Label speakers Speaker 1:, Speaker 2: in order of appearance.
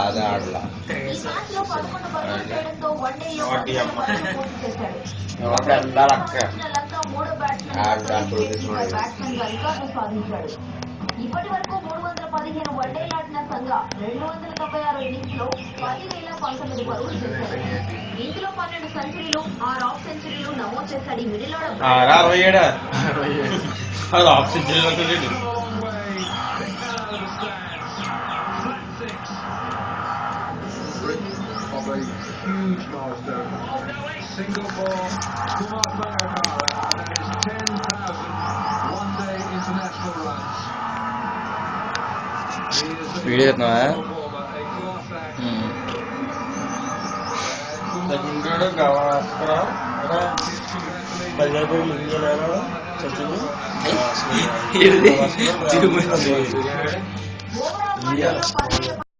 Speaker 1: అదే ఆడలా
Speaker 2: ఇప్పటి వరకు 315 వన్డేలాడిన సంఘ 296 ఇన్నింగ్స్ లో 10,019 పరుగులు చేశాడు. ఇందులో 12 సెంచరీలు 6 ఆఫ్ సెంచరీలు నమోదు చేశాడు. ఈ middle
Speaker 3: huge milestone. Single for Kumar Sangakkara, and that is 10,000 one-day international runs. He is the performer, a class act.
Speaker 2: Overall